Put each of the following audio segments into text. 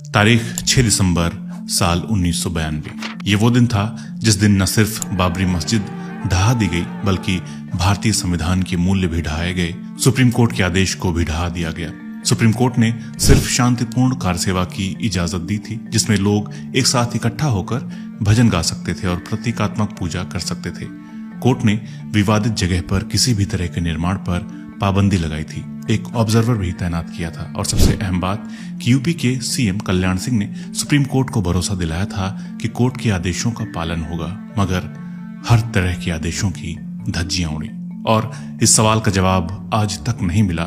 तारीख 6 दिसंबर साल 1992। ये वो दिन था जिस दिन न सिर्फ बाबरी मस्जिद ढहा दी गई बल्कि भारतीय संविधान के मूल्य भी ढहाए गए। सुप्रीम कोर्ट के आदेश को भी ढहा दिया गया। सुप्रीम कोर्ट ने सिर्फ शांतिपूर्ण कार्यसेवा की इजाजत दी थी, जिसमें लोग एक साथ इकट्ठा होकर भजन गा सकते थे और प्रतीकात्मक पूजा कर सकते थे। कोर्ट ने विवादित जगह पर किसी भी तरह के निर्माण पर पाबंदी लगाई थी, एक ऑब्जर्वर भी तैनात किया था और सबसे अहम बात कि यूपी के सीएम कल्याण सिंह ने सुप्रीम कोर्ट को भरोसा दिलाया था कि कोर्ट के आदेशों का पालन होगा। मगर हर तरह के आदेशों की धज्जियां उड़ी और इस सवाल का जवाब आज तक नहीं मिला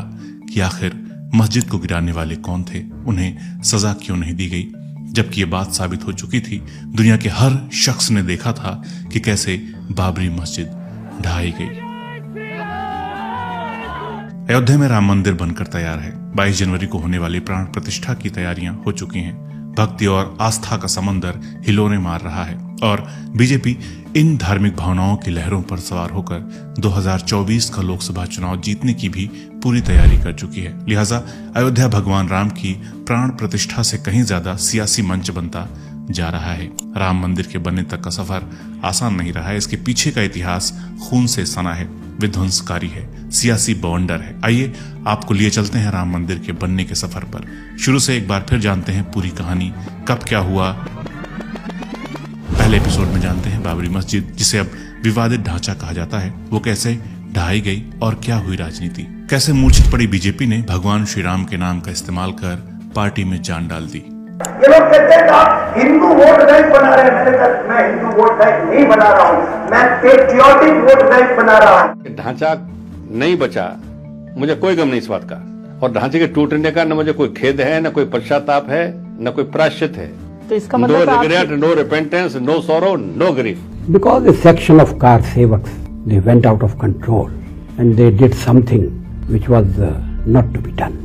कि आखिर मस्जिद को गिराने वाले कौन थे, उन्हें सजा क्यों नहीं दी गई, जबकि ये बात साबित हो चुकी थी। दुनिया के हर शख्स ने देखा था कि कैसे बाबरी मस्जिद ढहाई गई। अयोध्या में राम मंदिर बनकर तैयार है। 22 जनवरी को होने वाली प्राण प्रतिष्ठा की तैयारियां हो चुकी हैं। भक्ति और आस्था का समंदर हिलोरे मार रहा है और बीजेपी इन धार्मिक भावनाओं की लहरों पर सवार होकर 2024 का लोकसभा चुनाव जीतने की भी पूरी तैयारी कर चुकी है। लिहाजा अयोध्या भगवान राम की प्राण प्रतिष्ठा से कहीं ज्यादा सियासी मंच बनता जा रहा है। राम मंदिर के बनने तक का सफर आसान नहीं रहा है। इसके पीछे का इतिहास खून से सना है, विध्वंसकारी है, सियासी बवंडर है। आइए आपको लिए चलते हैं राम मंदिर के बनने के सफर पर। शुरू से एक बार फिर जानते हैं पूरी कहानी, कब क्या हुआ। पहले एपिसोड में जानते हैं बाबरी मस्जिद, जिसे अब विवादित ढांचा कहा जाता है, वो कैसे ढहाई गई और क्या हुई राजनीति। कैसे मूर्छित पड़ी बीजेपी ने भगवान श्री राम के नाम का इस्तेमाल कर पार्टी में जान डाल दी। ये लोग कहते हैं कि आप हिंदू वोट बैंक बना रहे हैं। मैंने कहा मैं हिंदू वोट बैंक नहीं बना रहा हूं, मैं पेट्रियोटिक वोट बैंक बना रहा हूं। ढांचा नहीं बचा, मुझे कोई गम नहीं इस बात का, और ढांचे के टूटने का न मुझे कोई खेद है, न कोई पश्चाताप है, न कोई प्रायश्चित है। तो इसका मतलब no regret, no repentance, no sorrow, no grief. Because a section of car sevaks, they went out of control and they did something which was not to be done.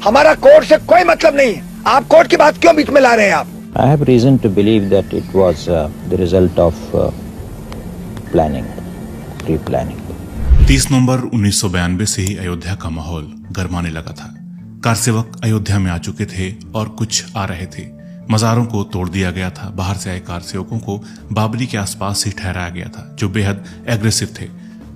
हमारा कोर्ट से कोई मतलब नहीं है, आप कोर्ट की बात क्यों बीच में ला रहे हैं आप? I have reason to believe that it was the result of planning, pre-planning. 30 नवंबर 1992 से ही अयोध्या का माहौल गरमाने लगा था। कारसेवक अयोध्या में आ चुके थे और कुछ आ रहे थे। मज़ारों को तोड़ दिया गया था। बाहर से आए कारसेवकों को बाबरी के आसपास ही ठहराया गया था, जो बेहद एग्रेसिव थे,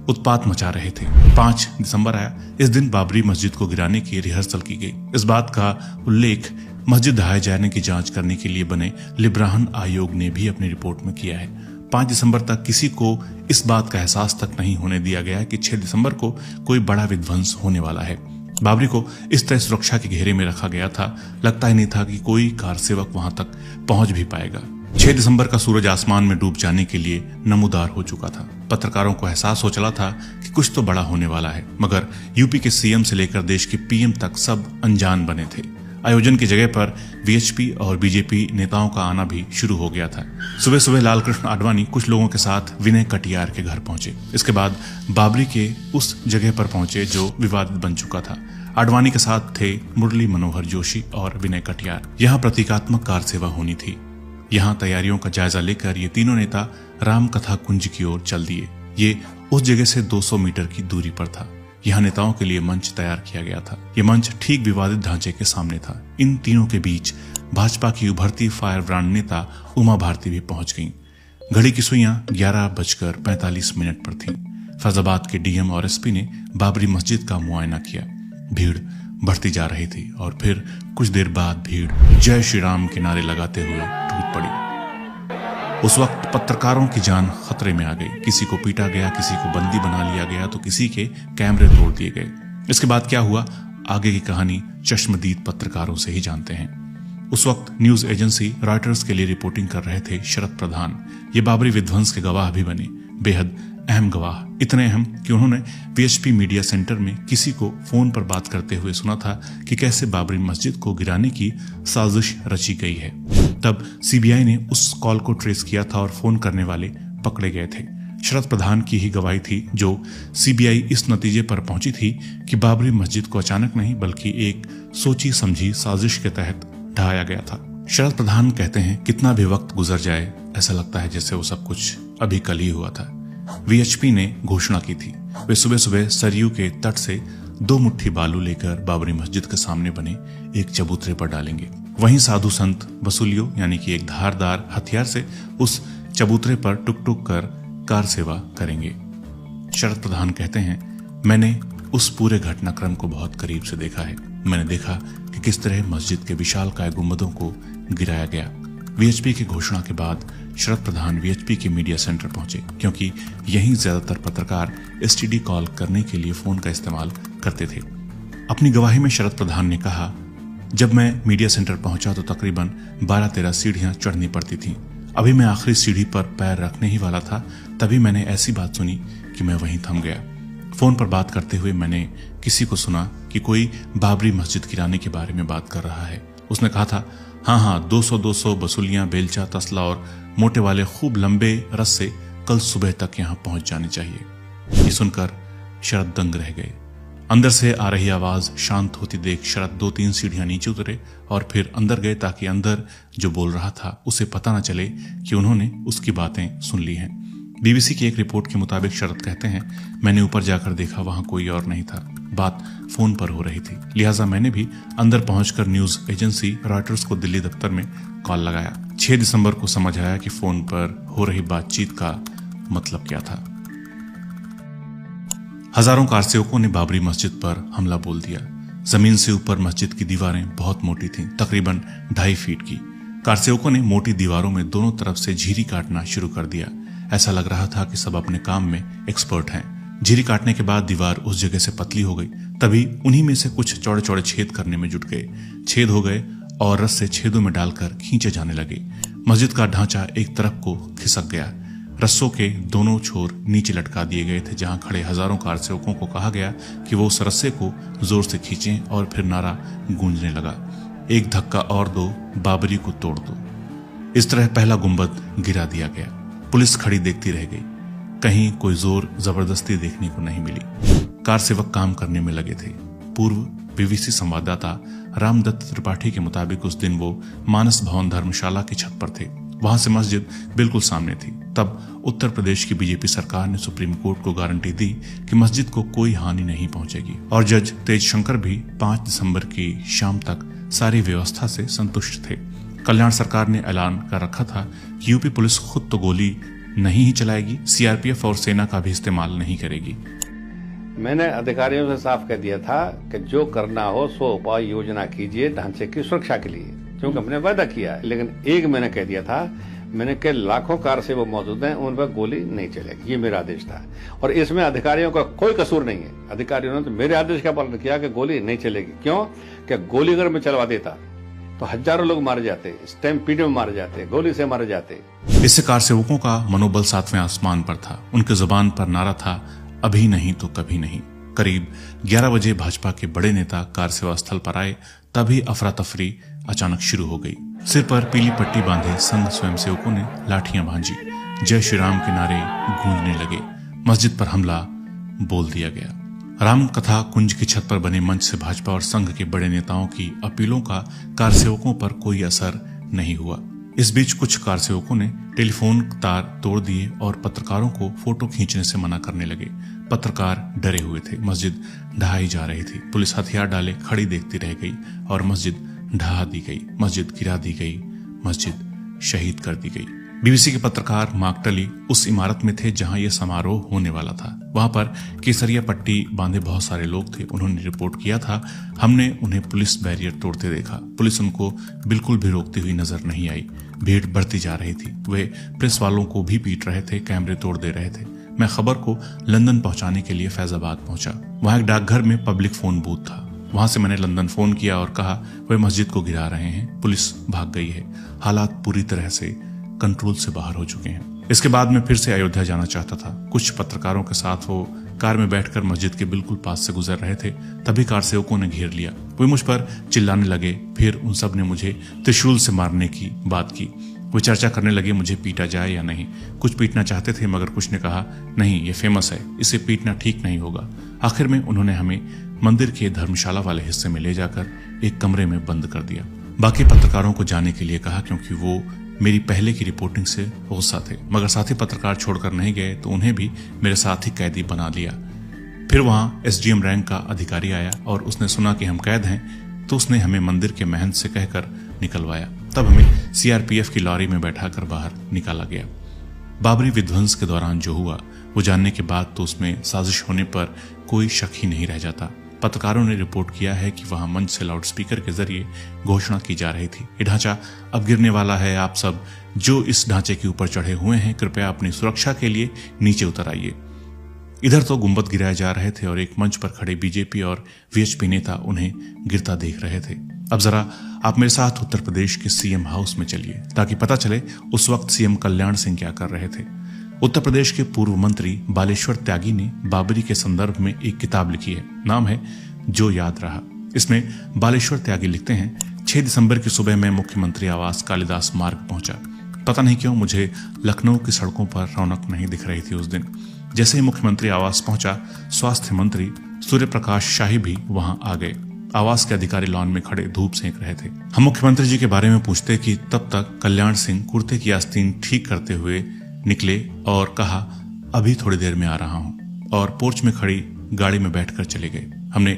उत्पात मचा रहे थे। 5 दिसंबर आया। इस दिन बाबरी मस्जिद को गिराने की रिहर्सल की गई। इस बात का उल्लेख मस्जिद ढहाए जाने की जांच करने के लिए बने लिब्राहन आयोग ने भी अपनी रिपोर्ट में किया है। 5 दिसंबर तक किसी को इस बात का एहसास तक नहीं होने दिया गया कि 6 दिसंबर को कोई बड़ा विध्वंस होने वाला है। बाबरी को इस तरह सुरक्षा के घेरे में रखा गया था, लगता ही नहीं था कि कोई कारसेवक वहां तक पहुंच भी पाएगा। 6 दिसंबर का सूरज आसमान में डूब जाने के लिए नमूदार हो चुका था। पत्रकारों को एहसास हो चला था कि कुछ तो बड़ा होने वाला है, मगर यूपी के सीएम से लेकर देश के पीएम तक सब अनजान बने थे। आयोजन की जगह पर वीएचपी और बीजेपी नेताओं का आना भी शुरू हो गया था। सुबह सुबह लालकृष्ण आडवाणी कुछ लोगों के साथ विनय कटियार के घर पहुंचे। इसके बाद बाबरी के उस जगह पर पहुंचे जो विवादित बन चुका था। आडवाणी के साथ थे मुरली मनोहर जोशी और विनय कटियार। यहाँ प्रतीकात्मक कार सेवा होनी थी। यहाँ तैयारियों का जायजा लेकर ये तीनों नेता राम कथा कुंज की ओर चल दिए। ये उस जगह से 200 मीटर की दूरी पर था। यहाँ नेताओं के लिए मंच तैयार किया गया था। ये मंच ठीक विवादित ढांचे के सामने था। इन तीनों के बीच भाजपा की उभरती फायर ब्रांड नेता उमा भारती भी पहुंच गईं। घड़ी की सुइयां 11:45 पर थीं। फैजाबाद के डीएम और एसपी ने बाबरी मस्जिद का मुआयना किया। भीड़ बढ़ती जा रही थी और फिर कुछ देर बाद भीड़ जय श्री राम के नारे लगाते हुए टूट पड़ी। उस वक्त पत्रकारों की जान खतरे में आ गई। किसी को पीटा गया, किसी को बंदी बना लिया गया, तो किसी के कैमरे तोड़ दिए गए। इसके बाद क्या हुआ, आगे की कहानी चश्मदीद पत्रकारों से ही जानते हैं। उस वक्त न्यूज एजेंसी रॉयटर्स के लिए रिपोर्टिंग कर रहे थे शरद प्रधान। ये बाबरी विध्वंस के गवाह भी बने, बेहद अहम गवाह, इतने अहम कि उन्होंने वीएचपी मीडिया सेंटर में किसी को फोन पर बात करते हुए सुना था कि कैसे बाबरी मस्जिद को गिराने की साजिश रची गई है। तब सीबीआई ने उस कॉल को ट्रेस किया था और फोन करने वाले पकड़े गए थे। शरद प्रधान की ही गवाही थी जो सीबीआई इस नतीजे पर पहुंची थी कि बाबरी मस्जिद को अचानक नहीं बल्कि एक सोची समझी साजिश के तहत ढहाया गया था। शरद प्रधान कहते हैं, कितना भी वक्त गुजर जाए ऐसा लगता है जैसे वो सब कुछ अभी कल ही हुआ था। वीएचपी ने घोषणा की थी। वे सुबह सुबह सरयू के तट से 2 मुट्ठी बालू लेकर बाबरी मस्जिद के सामने बने एक चबूतरे पर डालेंगे। वहीं साधु संत वसूलियों यानी कि एक धारदार हथियार से उस चबूतरे पर टुक टुक कर कार सेवा करेंगे। शरद प्रधान कहते हैं, मैंने उस पूरे घटनाक्रम को बहुत करीब से देखा है। मैंने देखा कि किस तरह मस्जिद के विशालकाय गुंबदों को गिराया गया। वीएचपी की घोषणा के बाद शरद प्रधान वीएचपी के मीडिया सेंटर पहुंचे, क्योंकि यहीं ज्यादातर पत्रकार एसटीडी कॉल करने के लिए फोन का इस्तेमाल करते थे। अपनी गवाही में शरद प्रधान ने कहा, जब मैं मीडिया सेंटर पहुंचा तो तकरीबन 12-13 सीढ़ियां चढ़नी पड़ती थीं। अभी मैं आखिरी सीढ़ी पर पैर रखने ही वाला था, तभी मैंने ऐसी बात सुनी कि मैं वहीं थम गया। फोन पर बात करते हुए मैंने किसी को सुना कि कोई बाबरी मस्जिद गिराने के बारे में बात कर रहा है। उसने कहा था, हाँ 200 बसूलियां, बेलचा, तसला और मोटे वाले खूब लंबे रस्से कल सुबह तक यहां पहुंच जाने चाहिए। ये सुनकर शरद दंग रह गए। अंदर से आ रही आवाज शांत होती देख शरद 2-3 सीढ़ियां नीचे उतरे और फिर अंदर गए, ताकि अंदर जो बोल रहा था उसे पता न चले कि उन्होंने उसकी बातें सुन ली हैं। बीबीसी की एक रिपोर्ट के मुताबिक शरद कहते हैं, मैंने ऊपर जाकर देखा, वहां कोई और नहीं था। बात फोन पर हो रही थी, लिहाजा मैंने भी अंदर पहुंचकर न्यूज एजेंसी रॉयटर्स को दिल्ली दफ्तर में कॉल लगाया। 6 दिसंबर को समझ आया कि फोन पर हो रही बातचीत का मतलब क्या था। हजारों कारसेवकों ने बाबरी मस्जिद पर हमला बोल दिया। जमीन से ऊपर मस्जिद की दीवारें बहुत मोटी थीं, तकरीबन 2.5 फीट की। कारसेवकों ने मोटी दीवारों में दोनों तरफ से झीरी काटना शुरू कर दिया। ऐसा लग रहा था कि सब अपने काम में एक्सपर्ट हैं। झीरी काटने के बाद दीवार उस जगह से पतली हो गई। तभी उन्हीं में से कुछ चौड़े चौड़े छेद करने में जुट गए। छेद हो गए और रस्से छेदों में डालकर खींचे जाने लगे। मस्जिद का ढांचा एक तरफ को खिसक गया। रस्सों के दोनों छोर नीचे लटका दिए गए थे। जहां खड़े हजारों कारसेवकों को कहा गया कि वो उस रस्से को जोर से खींचें और फिर नारा गूंजने लगा, एक धक्का और दो, बाबरी को तोड़ दो। इस तरह पहला गुंबद गिरा दिया गया। पुलिस खड़ी देखती रह गई। कहीं कोई जोर जबरदस्ती देखने को नहीं मिली। कारसेवक काम करने में लगे थे। पूर्व बीबीसी संवाददाता रामदत्त त्रिपाठी के मुताबिक उस दिन वो मानस भवन धर्मशाला की छत पर थे। वहां से मस्जिद बिल्कुल सामने थी। तब उत्तर प्रदेश की बीजेपी सरकार ने सुप्रीम कोर्ट को गारंटी दी कि मस्जिद को कोई हानि नहीं पहुंचेगी और जज तेज शंकर भी 5 दिसंबर की शाम तक सारी व्यवस्था से संतुष्ट थे। कल्याण सरकार ने ऐलान कर रखा था कि यूपी पुलिस खुद तो गोली नहीं ही चलाएगी, सीआरपीएफ और सेना का भी इस्तेमाल नहीं करेगी। मैंने अधिकारियों से साफ कह दिया था कि जो करना हो सो उपाय योजना कीजिए ढांचे की सुरक्षा के लिए, क्योंकि हमने वादा किया है। लेकिन एक मैंने कह दिया था, मैंने कहा लाखों कार से वो मौजूद हैं, उन पर गोली नहीं चलेगी, ये मेरा आदेश था। और इसमें अधिकारियों का कोई कसूर नहीं है। अधिकारियों ने तो मेरे आदेश का पालन किया कि गोली नहीं चलेगी। क्यों? कि गोली अगर मैं चलवा देता तो हजारों लोग मारे जाते, स्टैम्पीड में मारे जाते, गोली से मारे जाते। इससे कारसेवकों का मनोबल 7वें आसमान पर था। उनके जुबान पर नारा था, अभी नहीं तो कभी नहीं। करीब 11 बजे भाजपा के बड़े नेता कारसेवा स्थल पर आए, तभी अफरा तफरी अचानक शुरू हो गई। सिर पर पीली पट्टी बांधे संघ स्वयंसेवकों ने लाठियां भांजी। जय श्री राम के नारे गूंजने लगे। मस्जिद पर हमला बोल दिया गया। राम कथा कुंज की छत पर बने मंच से भाजपा और संघ के बड़े नेताओं की अपीलों का कारसेवकों पर कोई असर नहीं हुआ। इस बीच कुछ कारसेवकों ने टेलीफोन तार तोड़ दिए और पत्रकारों को फोटो खींचने से मना करने लगे। पत्रकार डरे हुए थे। मस्जिद ढहाई जा रही थी। पुलिस हथियार डाले खड़ी देखती रह गई और मस्जिद ढहा दी गई, मस्जिद गिरा दी गई, मस्जिद शहीद कर दी गई। बीबीसी के पत्रकार माकटली उस इमारत में थे जहां यह समारोह होने वाला था। वहां पर केसरिया पट्टी बांधे बहुत सारे लोग थे। उन्होंने रिपोर्ट किया था, हमने उन्हें पुलिस बैरियर तोड़ते देखा। पुलिस उनको बिल्कुल भी रोकती हुई नजर नहीं आई। भीड़ बढ़ती जा रही थी। वे प्रेस वालों को भी पीट रहे थे, कैमरे तोड़ दे रहे थे। मैं खबर को लंदन पहुंचाने के लिए फैजाबाद पहुंचा। वहां एक डाकघर में पब्लिक फोन बूथ था। वहां से मैंने लंदन फोन किया और कहा वे मस्जिद को गिरा रहे हैं, पुलिस भाग गई है, हालात पूरी तरह से कंट्रोल से बाहर हो चुके हैं। इसके बाद मैं फिर से अयोध्या जाना चाहता था। कुछ पत्रकारों के साथ वो कार में बैठकर मस्जिद के बिल्कुल पास से गुजर रहे थे। तभी कारसेवकों ने घेर लिया। वे मुझ पर चिल्लाने लगे। फिर उन सब ने मुझे त्रिशूल से मारने की बात की। वो चर्चा करने लगे मुझे पीटा जाए या नहीं। कुछ पीटना चाहते थे मगर कुछ ने कहा नहीं, ये फेमस है, इसे पीटना ठीक नहीं होगा। आखिर में उन्होंने हमें मंदिर के धर्मशाला वाले हिस्से में ले जाकर एक कमरे में बंद कर दिया। बाकी पत्रकारों को जाने के लिए कहा क्योंकि वो मेरी पहले की रिपोर्टिंग से गुस्सा थे। मगर साथी पत्रकार छोड़कर नहीं गए तो उन्हें भी मेरे साथ ही कैदी बना लिया। फिर वहां एसडीएम रैंक का अधिकारी आया और उसने सुना कि हम कैद हैं, तो उसने हमें मंदिर के महंत से कहकर निकलवाया। तब हमें सीआरपीएफ की लॉरी में बैठाकर बाहर निकाला गया। बाबरी विध्वंस के दौरान जो हुआ वो जानने के बाद तो उसमें साजिश होने पर कोई शक ही नहीं रह जाता। पत्रकारों ने रिपोर्ट किया है कि वहां मंच से लाउडस्पीकर के जरिए घोषणा की जा रही थी, ये ढांचा अब गिरने वाला है, आप सब जो इस ढांचे के ऊपर चढ़े हुए हैं कृपया अपनी सुरक्षा के लिए नीचे उतर आइए। इधर तो गुंबद गिराए जा रहे थे और एक मंच पर खड़े बीजेपी और वीएचपी नेता उन्हें गिरता देख रहे थे। अब जरा आप मेरे साथ उत्तर प्रदेश के सीएम हाउस में चलिए ताकि पता चले उस वक्त सीएम कल्याण सिंह क्या कर रहे थे। उत्तर प्रदेश के पूर्व मंत्री बालेश्वर त्यागी ने बाबरी के संदर्भ में एक किताब लिखी है, नाम है जो याद रहा। इसमें बालेश्वर त्यागी लिखते हैं, 6 दिसंबर की सुबह मैं मुख्यमंत्री आवास कालिदास मार्ग पहुंचा। पता नहीं क्यों मुझे लखनऊ की सड़कों पर रौनक नहीं दिख रही थी उस दिन। जैसे ही मुख्यमंत्री आवास पहुंचा, स्वास्थ्य मंत्री सूर्य प्रकाश शाही भी वहां आ गए। आवास के अधिकारी लॉन में खड़े धूप सेंक रहे थे। हम मुख्यमंत्री जी के बारे में पूछते कि तब तक कल्याण सिंह कुर्ते की आस्तीन ठीक करते हुए निकले और कहा, अभी थोड़ी देर में आ रहा हूं, और पोर्च में खड़ी गाड़ी में बैठकर चले गए। हमने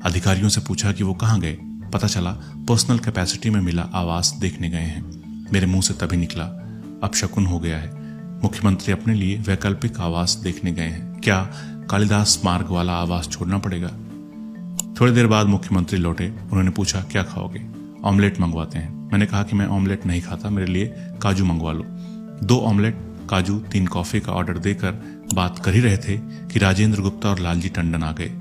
अधिकारियों से पूछा कि वो कहां गए। पता चला पर्सनल कैपेसिटी में मिला आवास देखने गए हैं। मेरे मुंह से तभी निकला, अब शकुन हो गया है, मुख्यमंत्री अपने लिए वैकल्पिक आवास देखने गए हैं, क्या कालिदास मार्ग वाला आवास छोड़ना पड़ेगा। थोड़ी देर बाद मुख्यमंत्री लौटे। उन्होंने पूछा, क्या खाओगे? ऑमलेट मंगवाते हैं। मैंने कहा कि मैं ऑमलेट नहीं खाता, मेरे लिए काजू मंगवा लो। 2 ऑमलेट, काजू, 3 कॉफी का ऑर्डर देकर बात कर ही रहे थे कि राजेंद्र गुप्ता और लालजी टंडन आ गए।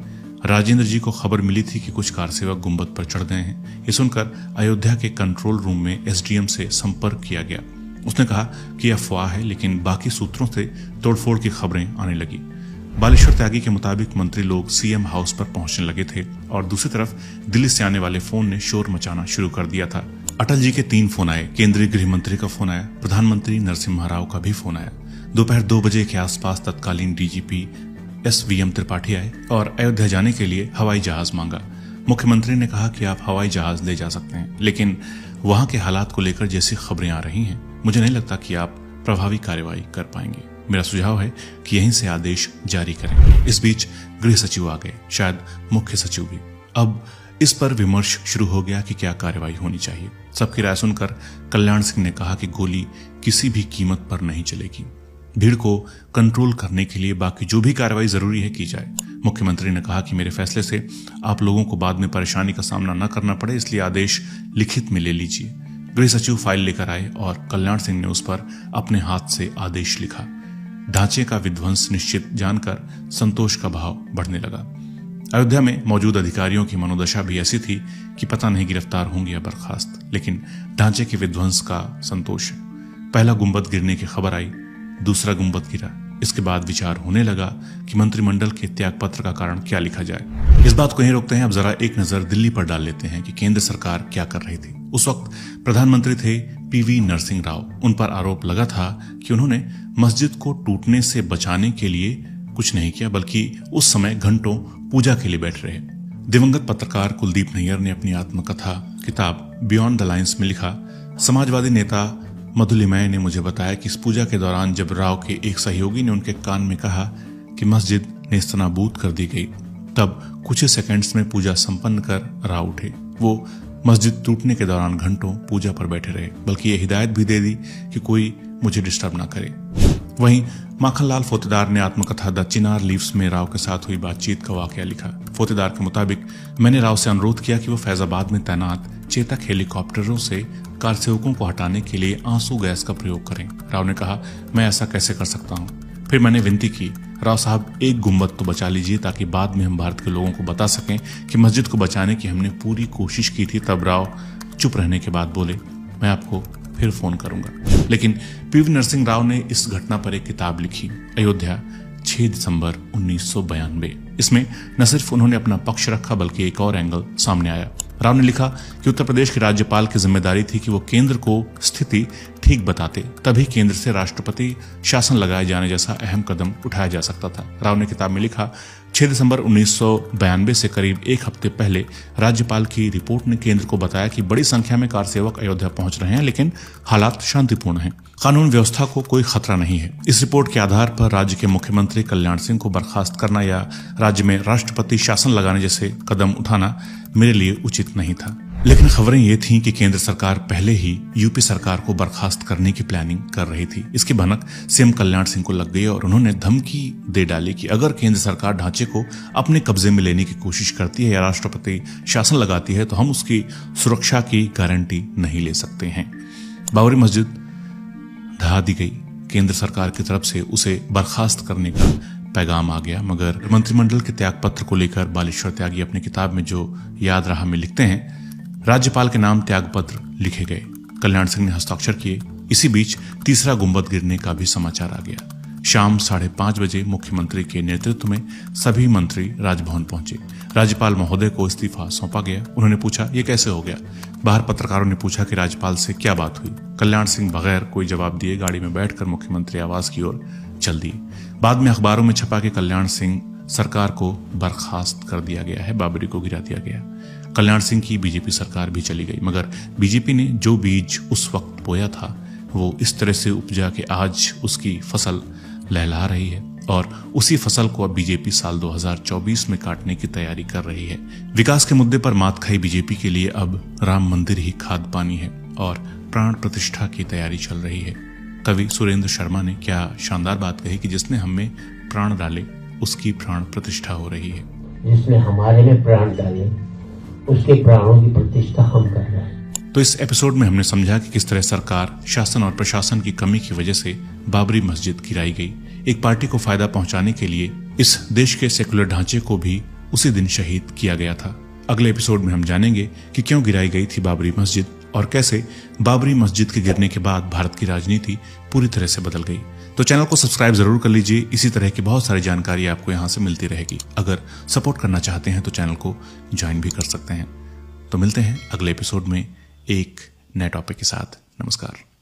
राजेंद्र जी को खबर मिली थी कि कुछ कारसेवक गुंबद पर चढ़ गए हैं। ये सुनकर अयोध्या के कंट्रोल रूम में एसडीएम से संपर्क किया गया। उसने कहा कि अफवाह है, लेकिन बाकी सूत्रों से तोड़फोड़ की खबरें आने लगी। बालेश्वर त्यागी के मुताबिक मंत्री लोग सीएम हाउस पर पहुंचने लगे थे और दूसरी तरफ दिल्ली से आने वाले फोन ने शोर मचाना शुरू कर दिया था। अटल जी के 3 फोन आए, केंद्रीय गृह मंत्री का फोन आया, प्रधानमंत्री नरसिम्हा राव का भी फोन आया। दोपहर 2 बजे के आसपास तत्कालीन डीजीपी एसवीएम त्रिपाठी आए और अयोध्या जाने के लिए हवाई जहाज मांगा। मुख्यमंत्री ने कहा कि आप हवाई जहाज ले जा सकते हैं, लेकिन वहां के हालात को लेकर जैसी खबरें आ रही हैं, मुझे नहीं लगता कि आप प्रभावी कार्रवाई कर पाएंगे। मेरा सुझाव है कि यहीं से आदेश जारी करें। इस बीच गृह सचिव आ गए, शायद मुख्य सचिव भी। अब इस पर विमर्श शुरू हो गया कि क्या कार्रवाई होनी चाहिए। सबकी राय सुनकर कल्याण सिंह ने कहा कि गोली किसी भी कीमत पर नहीं चलेगी। भीड़ को कंट्रोल करने के लिए बाकी जो भी कार्रवाई जरूरी है की जाए। मुख्यमंत्री ने कहा कि मेरे फैसले से आप लोगों को बाद में परेशानी का सामना न करना पड़े, इसलिए आदेश लिखित में ले लीजिए। गृह सचिव फाइल लेकर आए और कल्याण सिंह ने उस पर अपने हाथ से आदेश लिखा। ढांचे का विध्वंस निश्चित जानकर संतोष का भाव बढ़ने लगा। अयोध्या में मौजूद अधिकारियों की मनोदशा भी ऐसी थी कि पता नहीं गिरफ्तार होंगे या बर्खास्त, लेकिन ढांचे के विध्वंस का संतोष है। पहला गुंबद गिरने की खबर आई, दूसरा गुंबद गिरा। इसके बाद विचार होने लगा कि मंत्रिमंडल के त्यागपत्र का कारण क्या लिखा जाए। इस बात को यहीं रोकते हैं, अब जरा एक नजर दिल्ली पर डाल लेते हैं कि केंद्र सरकार क्या कर रही थी। उस वक्त प्रधानमंत्री थे पीवी नरसिंह राव। उन पर आरोप लगा था कि उन्होंने मस्जिद को टूटने से बचाने के लिए कुछ नहीं किया, बल्कि उस समय घंटों पूजा के लिए बैठ रहे। दिवंगत पत्रकार कुलदीप नैयर ने अपनी आत्मकथा किताब बियॉन्ड द लाइन्स में लिखा, समाजवादी नेता मधुलिमय ने मुझे बताया कि इस पूजा के दौरान जब राव के एक सहयोगी ने उनके कान में कहा कि मस्जिद नेस्तनाबूद कर दी गई, तब कुछ ही सेकंड्स में पूजा संपन्न कर राव उठे। वो मस्जिद टूटने के दौरान घंटों पूजा पर बैठे रहे, बल्कि ये हिदायत भी दे दी कि कोई मुझे डिस्टर्ब ना करे। वहीं माखनलाल फोतेदार ने आत्मकथा द चिनार लीव्स में राव के साथ हुई बातचीत का वाकया लिखा। फोतेदार के मुताबिक मैंने राव से अनुरोध किया कि वो फैजाबाद में तैनात चेतक हेलीकॉप्टरों से कारसेवकों को हटाने के लिए आंसू गैस का प्रयोग करें। राव ने कहा, मैं ऐसा कैसे कर सकता हूं। फिर मैंने विनती की, राव साहब एक गुंबद तो बचा लीजिए ताकि बाद में हम भारत के लोगों को बता सकें कि मस्जिद को बचाने की हमने पूरी कोशिश की थी। तब राव चुप रहने के बाद बोले, मैं आपको फिर फोन करूंगा। लेकिन पीवी नरसिंह राव ने इस घटना पर एक किताब लिखी, अयोध्या 6 दिसंबर 1992। इसमें न सिर्फ उन्होंने अपना पक्ष रखा बल्कि एक और एंगल सामने आया। राव ने लिखा कि उत्तर प्रदेश के राज्यपाल की जिम्मेदारी थी कि वो केंद्र को स्थिति ठीक बताते तभी केंद्र से राष्ट्रपति शासन लगाए जाने जैसा अहम कदम उठाया जा सकता था। राव ने किताब में लिखा, 6 दिसंबर 1992 से करीब एक हफ्ते पहले राज्यपाल की रिपोर्ट ने केंद्र को बताया कि बड़ी संख्या में कार सेवक अयोध्या पहुंच रहे हैं, लेकिन हालात शांतिपूर्ण हैं, कानून व्यवस्था को कोई खतरा नहीं है। इस रिपोर्ट के आधार पर राज्य के मुख्यमंत्री कल्याण सिंह को बर्खास्त करना या राज्य में राष्ट्रपति शासन लगाने जैसे कदम उठाना मेरे लिए उचित नहीं था। लेकिन खबरें ये थीं कि केंद्र सरकार पहले ही यूपी सरकार को बर्खास्त करने की प्लानिंग कर रही थी। इसकी भनक सीएम कल्याण सिंह को लग गई और उन्होंने धमकी दे डाली कि अगर केंद्र सरकार ढांचे को अपने कब्जे में लेने की कोशिश करती है या राष्ट्रपति शासन लगाती है तो हम उसकी सुरक्षा की गारंटी नहीं ले सकते हैं। बाबरी मस्जिद ढहा दी गई, केंद्र सरकार की तरफ से उसे बर्खास्त करने का पैगाम आ गया, मगर मंत्रिमंडल के त्याग पत्र को लेकर बालेश्वर त्यागी अपनी किताब में जो याद रहा में लिखते हैं, राज्यपाल के नाम त्याग पत्र लिखे गए, कल्याण सिंह ने हस्ताक्षर किए। इसी बीच तीसरा गुंबद गिरने का भी समाचार आ गया। शाम 5:30 बजे मुख्यमंत्री के नेतृत्व में सभी मंत्री राजभवन पहुंचे। राज्यपाल महोदय को इस्तीफा सौंपा गया। उन्होंने पूछा, ये कैसे हो गया? बाहर पत्रकारों ने पूछा कि राज्यपाल से क्या बात हुई। कल्याण सिंह बगैर कोई जवाब दिए गाड़ी में बैठकर मुख्यमंत्री आवास की ओर चल दिए। बाद में अखबारों में छपा कि कल्याण सिंह सरकार को बर्खास्त कर दिया गया है, बाबरी को गिरा दिया गया। कल्याण सिंह की बीजेपी सरकार भी चली गई, मगर बीजेपी ने जो बीज उस वक्त बोया था वो इस तरह से उपजा कि आज उसकी फसल लहला रही है और उसी फसल को अब बीजेपी साल 2024 में काटने की तैयारी कर रही है। विकास के मुद्दे पर मात खाई बीजेपी के लिए अब राम मंदिर ही खाद पानी है और प्राण प्रतिष्ठा की तैयारी चल रही है। कवि सुरेंद्र शर्मा ने क्या शानदार बात कही कि जिसने हमें प्राण डाले उसकी प्राण प्रतिष्ठा हो रही है। जिसने हमारे में प्राण डाले उसके प्राणों की प्रतिष्ठा हम कर रहे हैं। तो इस एपिसोड में हमने समझा कि किस तरह सरकार, शासन और प्रशासन की कमी की वजह से बाबरी मस्जिद गिराई गई। एक पार्टी को फायदा पहुंचाने के लिए इस देश के सेकुलर ढांचे को भी उसी दिन शहीद किया गया था। अगले एपिसोड में हम जानेंगे कि क्यों गिराई गई थी बाबरी मस्जिद और कैसे बाबरी मस्जिद के गिरने के बाद भारत की राजनीति पूरी तरह से बदल गई। तो चैनल को सब्सक्राइब जरूर कर लीजिए, इसी तरह की बहुत सारी जानकारी आपको यहाँ से मिलती रहेगी। अगर सपोर्ट करना चाहते हैं तो चैनल को ज्वाइन भी कर सकते हैं। तो मिलते हैं अगले एपिसोड में एक नए टॉपिक के साथ। नमस्कार।